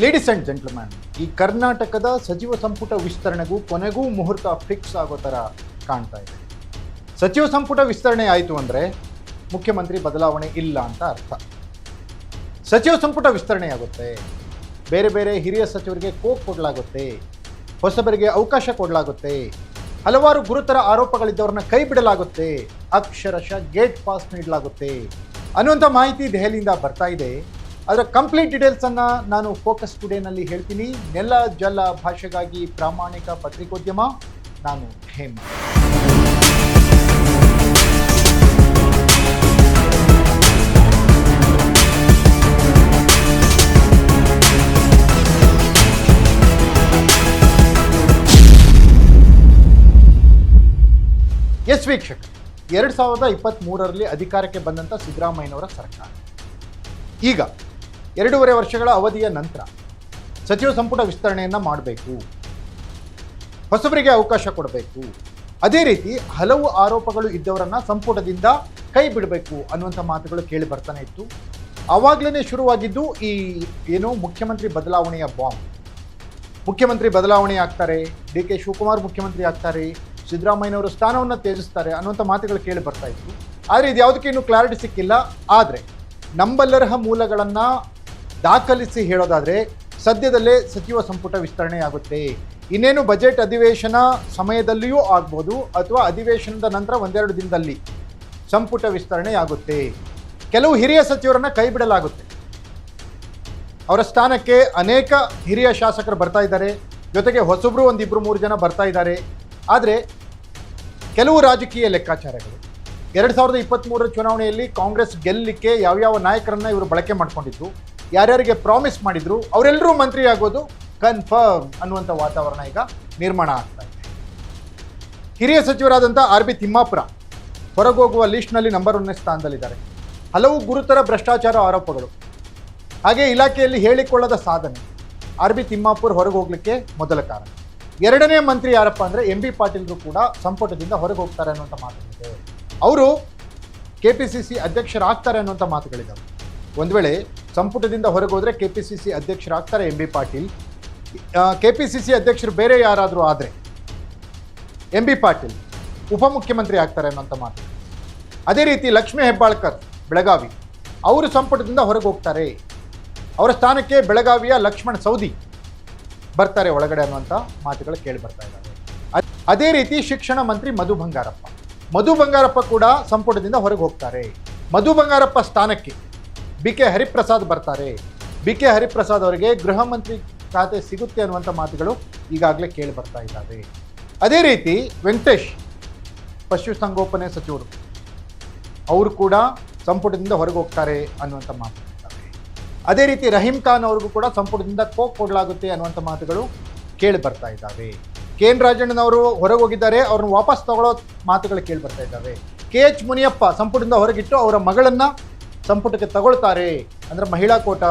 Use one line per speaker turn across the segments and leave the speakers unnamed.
Ladies and gentleman, ಈ ಕರ್ನಾಟಕದ ಸಚಿವ ಸಂಪುಟ ವಿಸ್ತರಣೆಗೂ ಕೊನೆಗೂ ಮುಹೂರ್ತ ಫಿಕ್ಸ್ ಆಗೋ ಥರ ಕಾಣ್ತಾ ಇದೆ. ಸಚಿವ ಸಂಪುಟ ವಿಸ್ತರಣೆ ಆಯಿತು ಅಂದರೆ ಮುಖ್ಯಮಂತ್ರಿ ಬದಲಾವಣೆ ಇಲ್ಲ ಅಂತ ಅರ್ಥ. ಸಚಿವ ಸಂಪುಟ ವಿಸ್ತರಣೆ ಆಗುತ್ತೆ, ಬೇರೆ ಬೇರೆ ಹಿರಿಯ ಸಚಿವರಿಗೆ ಕೋಕ್ ಕೊಡಲಾಗುತ್ತೆ, ಹೊಸಬರಿಗೆ ಅವಕಾಶ ಕೊಡಲಾಗುತ್ತೆ, ಹಲವಾರು ಗುರುತರ ಆರೋಪಗಳಿದ್ದವ್ರನ್ನ ಕೈ ಬಿಡಲಾಗುತ್ತೆ, ಅಕ್ಷರಶಃ ಗೇಟ್ ಪಾಸ್ ನೀಡಲಾಗುತ್ತೆ ಅನ್ನುವಂಥ ಮಾಹಿತಿ ದೆಹಲಿಯಿಂದ ಬರ್ತಾ ಇದೆ. ಅದರ ಕಂಪ್ಲೀಟ್ ಡೀಟೇಲ್ಸನ್ನು ನಾನು ಫೋಕಸ್ ಟುಡೇನಲ್ಲಿ ಹೇಳ್ತೀನಿ. ನೆಲ ಜಲ ಭಾಷೆಗಾಗಿ ಪ್ರಾಮಾಣಿಕ ಪತ್ರಿಕೋದ್ಯಮ, ನಾನು ಹೇಮ. ಎಸ್ ವೀಕ್ಷಕ, 2023ರಲ್ಲಿ ಅಧಿಕಾರಕ್ಕೆ ಬಂದಂಥ ಸಿದ್ದರಾಮಯ್ಯನವರ ಸರ್ಕಾರ ಈಗ 2.5 ವರ್ಷಗಳ ಅವಧಿಯ ನಂತರ ಸಚಿವ ಸಂಪುಟ ವಿಸ್ತರಣೆಯನ್ನು ಮಾಡಬೇಕು, ಹೊಸಬರಿಗೆ ಅವಕಾಶ ಕೊಡಬೇಕು, ಅದೇ ರೀತಿ ಹಲವು ಆರೋಪಗಳು ಇದ್ದವರನ್ನು ಸಂಪುಟದಿಂದ ಕೈ ಬಿಡಬೇಕು ಅನ್ನುವಂಥ ಮಾತುಗಳು ಕೇಳಿ ಬರ್ತಾನೆ ಇತ್ತು. ಆವಾಗಲೇ ಶುರುವಾಗಿದ್ದು ಈ ಏನು ಮುಖ್ಯಮಂತ್ರಿ ಬದಲಾವಣೆಯ ಬಾಂಬ್. ಮುಖ್ಯಮಂತ್ರಿ ಬದಲಾವಣೆ ಆಗ್ತಾರೆ, ಡಿ ಕೆ ಶಿವಕುಮಾರ್ ಮುಖ್ಯಮಂತ್ರಿ ಆಗ್ತಾರೆ, ಸಿದ್ದರಾಮಯ್ಯನವರು ಸ್ಥಾನವನ್ನು ತ್ಯಜಿಸ್ತಾರೆ ಅನ್ನುವಂಥ ಮಾತುಗಳು ಕೇಳಿ ಬರ್ತಾ ಇತ್ತು. ಆದರೆ ಇದು ಯಾವುದಕ್ಕೆ ಇನ್ನೂ ಕ್ಲಾರಿಟಿ ಸಿಕ್ಕಿಲ್ಲ. ಆದರೆ ನಂಬಲರ್ಹ ಮೂಲಗಳನ್ನು ದಾಖಲಿಸಿ ಹೇಳೋದಾದರೆ ಸದ್ಯದಲ್ಲೇ ಸಚಿವ ಸಂಪುಟ ವಿಸ್ತರಣೆ ಆಗುತ್ತೆ. ಇನ್ನೇನು ಬಜೆಟ್ ಅಧಿವೇಶನ ಸಮಯದಲ್ಲಿಯೂ ಆಗ್ಬೋದು ಅಥವಾ ಅಧಿವೇಶನದ ನಂತರ 1-2 ದಿನದಲ್ಲಿ ಸಂಪುಟ ವಿಸ್ತರಣೆ ಆಗುತ್ತೆ. ಕೆಲವು ಹಿರಿಯ ಸಚಿವರನ್ನು ಕೈ ಬಿಡಲಾಗುತ್ತೆ. ಅವರ ಸ್ಥಾನಕ್ಕೆ ಅನೇಕ ಹಿರಿಯ ಶಾಸಕರು ಬರ್ತಾ ಇದ್ದಾರೆ, ಜೊತೆಗೆ ಹೊಸಬ್ರು 1-2-3 ಜನ ಬರ್ತಾ ಇದ್ದಾರೆ. ಆದರೆ ಕೆಲವು ರಾಜಕೀಯ ಲೆಕ್ಕಾಚಾರಗಳು 2023ರ ಚುನಾವಣೆಯಲ್ಲಿ ಕಾಂಗ್ರೆಸ್ ಗೆಲ್ಲಲಿಕ್ಕೆ ಯಾವ್ಯಾವ ನಾಯಕರನ್ನ ಇವರು ಬಳಕೆ ಮಾಡ್ಕೊಂಡಿದ್ರು, ಯಾರ್ಯಾರಿಗೆ ಪ್ರಾಮಿಸ್ ಮಾಡಿದ್ರು, ಅವರೆಲ್ಲರೂ ಮಂತ್ರಿ ಆಗೋದು ಕನ್ಫರ್ಮ್ ಅನ್ನುವಂಥ ವಾತಾವರಣ ಈಗ ನಿರ್ಮಾಣ ಆಗ್ತಾ ಇದೆ. ಹಿರಿಯ ಸಚಿವರಾದಂಥ RB ತಿಮ್ಮಾಪುರ ಹೊರಗೋಗುವ ಲಿಸ್ಟ್ನಲ್ಲಿ ನಂಬರ್ 1ನೇ ಸ್ಥಾನದಲ್ಲಿದ್ದಾರೆ. ಹಲವು ಗುರುತರ ಭ್ರಷ್ಟಾಚಾರ ಆರೋಪಗಳು, ಹಾಗೆ ಇಲಾಖೆಯಲ್ಲಿ ಹೇಳಿಕೊಳ್ಳದ ಸಾಧನೆ. RB ತಿಮ್ಮಾಪುರ್ ಹೊರಗೆ ಹೋಗ್ಲಿಕ್ಕೆ ಮೊದಲ ಕಾರಣ. 2ನೇ ಮಂತ್ರಿ ಯಾರಪ್ಪ ಅಂದರೆ MB ಪಾಟೀಲ್ರು ಕೂಡ ಸಂಪುಟದಿಂದ ಹೊರಗೆ ಹೋಗ್ತಾರೆ ಅನ್ನುವಂಥ ಮಾತುಗಳಿದೆ. ಅವರು KPCC ಅಧ್ಯಕ್ಷರಾಗ್ತಾರೆ ಅನ್ನುವಂಥ ಮಾತುಗಳಿದ್ದಾವೆ. ಒಂದು ವೇಳೆ ಸಂಪುಟದಿಂದ ಹೊರಗೆ ಹೋದರೆ KPCC ಅಧ್ಯಕ್ಷರಾಗ್ತಾರೆ MB ಪಾಟೀಲ್. KPCC ಅಧ್ಯಕ್ಷರು ಬೇರೆ ಯಾರಾದರೂ ಆದರೆ MB ಪಾಟೀಲ್ ಉಪಮುಖ್ಯಮಂತ್ರಿ ಆಗ್ತಾರೆ ಅನ್ನುವಂಥ ಮಾತು. ಅದೇ ರೀತಿ ಲಕ್ಷ್ಮೀ ಹೆಬ್ಬಾಳ್ಕರ್ ಬೆಳಗಾವಿ, ಅವರು ಸಂಪುಟದಿಂದ ಹೊರಗೆ ಹೋಗ್ತಾರೆ. ಅವರ ಸ್ಥಾನಕ್ಕೆ ಬೆಳಗಾವಿಯ ಲಕ್ಷ್ಮಣ್ ಸವದಿ ಬರ್ತಾರೆ ಒಳಗಡೆ ಅನ್ನುವಂಥ ಮಾತುಗಳು ಕೇಳಿ ಬರ್ತಾ ಇದ್ದಾವೆ. ಅದೇ ರೀತಿ ಶಿಕ್ಷಣ ಮಂತ್ರಿ ಮಧು ಬಂಗಾರಪ್ಪ ಕೂಡ ಸಂಪುಟದಿಂದ ಹೊರಗೆ ಹೋಗ್ತಾರೆ. ಮಧು ಬಂಗಾರಪ್ಪ ಸ್ಥಾನಕ್ಕೆ BK ಹರಿಪ್ರಸಾದ್ ಬರ್ತಾರೆ. BK ಹರಿಪ್ರಸಾದ್ ಅವರಿಗೆ ಗೃಹ ಮಂತ್ರಿ ಖಾತೆ ಸಿಗುತ್ತೆ ಅನ್ನುವಂಥ ಮಾತುಗಳು ಈಗಾಗಲೇ ಕೇಳಿ ಬರ್ತಾ ಇದ್ದಾವೆ. ಅದೇ ರೀತಿ ವೆಂಕಟೇಶ್ ಪಶುಸಂಗೋಪನೆ ಸಚಿವರು, ಅವರು ಕೂಡ ಸಂಪುಟದಿಂದ ಹೊರಗೆ ಹೋಗ್ತಾರೆ ಅನ್ನುವಂಥ ಮಾತು. ಅದೇ ರೀತಿ ರಹೀಂ ಖಾನ್ ಅವ್ರಿಗೂ ಕೂಡ ಸಂಪುಟದಿಂದ ಕೋಕ್ ಕೊಡಲಾಗುತ್ತೆ ಅನ್ನುವಂಥ ಮಾತುಗಳು ಕೇಳಿ ಬರ್ತಾ ಇದ್ದಾವೆ. KN ರಾಜಣ್ಣನವರು ಹೊರಗೆ ಹೋಗಿದ್ದಾರೆ, ಅವ್ರನ್ನ ವಾಪಸ್ ತಗೊಳ್ಳೋ ಮಾತುಗಳು ಕೇಳಿ ಬರ್ತಾ ಇದ್ದಾವೆ. KH ಮುನಿಯಪ್ಪ ಸಂಪುಟದಿಂದ ಹೊರಗಿಟ್ಟು ಅವರ ಮಗಳನ್ನು ಸಂಪುಟಕ್ಕೆ ತಗೊಳ್ತಾರೆ, ಅಂದರೆ ಮಹಿಳಾ ಕೋಟ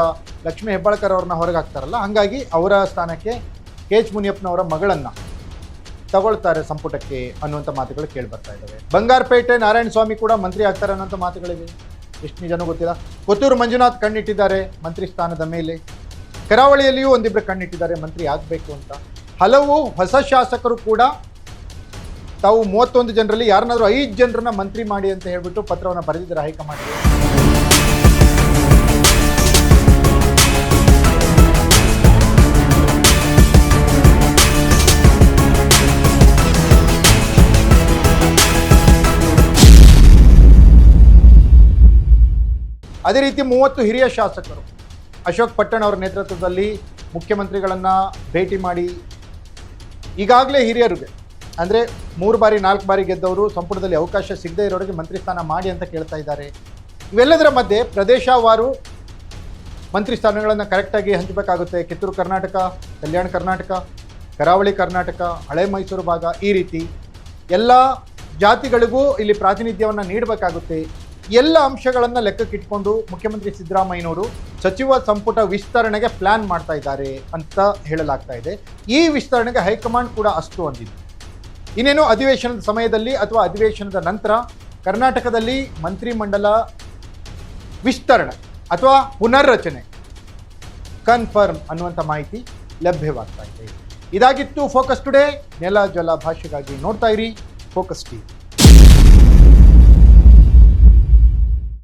ಲಕ್ಷ್ಮೀ ಹೆಬ್ಬಾಳ್ಕರ್ ಅವ್ರನ್ನ ಹೊರಗೆ ಹಾಕ್ತಾರಲ್ಲ, ಹಾಗಾಗಿ ಅವರ ಸ್ಥಾನಕ್ಕೆ KH ಮುನಿಯಪ್ಪನವರ ಮಗಳನ್ನು ತಗೊಳ್ತಾರೆ ಸಂಪುಟಕ್ಕೆ ಅನ್ನುವಂಥ ಮಾತುಗಳು ಕೇಳಿ ಬರ್ತಾ ಇದ್ದಾವೆ. ಬಂಗಾರಪೇಟೆ ನಾರಾಯಣ ಸ್ವಾಮಿ ಕೂಡ ಮಂತ್ರಿ ಆಗ್ತಾರೆ ಅನ್ನೋಂಥ ಮಾತುಗಳಿವೆ. ಎಷ್ಟು ನಿಜನೂ ಗೊತ್ತಿಲ್ಲ. ಕೊತ್ತೂರು ಮಂಜುನಾಥ್ ಕಣ್ಣಿಟ್ಟಿದ್ದಾರೆ ಮಂತ್ರಿ ಸ್ಥಾನದ ಮೇಲೆ. ಕರಾವಳಿಯಲ್ಲಿಯೂ 1-2 ಕಣ್ಣಿಟ್ಟಿದ್ದಾರೆ ಮಂತ್ರಿ ಆಗಬೇಕು ಅಂತ. ಹಲವು ಹೊಸ ಶಾಸಕರು ಕೂಡ ತಾವು 31 ಜನರಲ್ಲಿ ಯಾರನ್ನಾದರೂ 5 ಜನರನ್ನ ಮಂತ್ರಿ ಮಾಡಿ ಅಂತ ಹೇಳ್ಬಿಟ್ಟು ಪತ್ರವನ್ನು ಬರೆದಿದ್ದಾರೆ ಹೈಕಮಾಂಡ್ಗೆ. ಅದೇ ರೀತಿ 30 ಹಿರಿಯ ಶಾಸಕರು ಅಶೋಕ್ ಪಟ್ಟಣ್ ಅವರ ನೇತೃತ್ವದಲ್ಲಿ ಮುಖ್ಯಮಂತ್ರಿಗಳನ್ನು ಭೇಟಿ ಮಾಡಿ ಈಗಾಗಲೇ ಹಿರಿಯರಿಗೆ, ಅಂದರೆ 3 ಬಾರಿ 4 ಬಾರಿ ಗೆದ್ದವರು ಸಂಪುಟದಲ್ಲಿ ಅವಕಾಶ ಸಿಗದೇ ಇರೋರಿಗೆ ಮಂತ್ರಿ ಸ್ಥಾನ ಮಾಡಿ ಅಂತ ಕೇಳ್ತಾ ಇದ್ದಾರೆ. ಇವೆಲ್ಲದರ ಮಧ್ಯೆ ಪ್ರದೇಶವಾರು ಮಂತ್ರಿ ಸ್ಥಾನಗಳನ್ನು ಕರೆಕ್ಟಾಗಿ ಹಂಚಬೇಕಾಗುತ್ತೆ. ಕಿತ್ತೂರು ಕರ್ನಾಟಕ, ಕಲ್ಯಾಣ ಕರ್ನಾಟಕ, ಕರಾವಳಿ ಕರ್ನಾಟಕ, ಹಳೆ ಮೈಸೂರು ಭಾಗ, ಈ ರೀತಿ ಎಲ್ಲ ಜಾತಿಗಳಿಗೂ ಇಲ್ಲಿ ಪ್ರಾತಿನಿಧ್ಯವನ್ನು ನೀಡಬೇಕಾಗುತ್ತೆ. ಎಲ್ಲ ಅಂಶಗಳನ್ನು ಲೆಕ್ಕಕ್ಕಿಟ್ಕೊಂಡು ಮುಖ್ಯಮಂತ್ರಿ ಸಿದ್ದರಾಮಯ್ಯನವರು ಸಚಿವ ಸಂಪುಟ ವಿಸ್ತರಣೆಗೆ ಪ್ಲಾನ್ ಮಾಡ್ತಾ ಇದ್ದಾರೆ ಅಂತ ಹೇಳಲಾಗ್ತಾ ಇದೆ. ಈ ವಿಸ್ತರಣೆಗೆ ಹೈಕಮಾಂಡ್ ಕೂಡ ಅಷ್ಟು ಅಂದಿದೆ. ಇನ್ನೇನು ಅಧಿವೇಶನದ ಸಮಯದಲ್ಲಿ ಅಥವಾ ಅಧಿವೇಶನದ ನಂತರ ಕರ್ನಾಟಕದಲ್ಲಿ ಮಂತ್ರಿಮಂಡಲ ವಿಸ್ತರಣೆ ಅಥವಾ ಪುನರ್ರಚನೆ ಕನ್ಫರ್ಮ್ ಅನ್ನುವಂಥ ಮಾಹಿತಿ ಲಭ್ಯವಾಗ್ತಾ ಇದೆ. ಇದಾಗಿತ್ತು ಫೋಕಸ್ ಟುಡೇ. ನೆಲ ಜಲ ಭಾಷೆಗಾಗಿ ನೋಡ್ತಾ ಇರಿ ಫೋಕಸ್ ಟಿವಿ.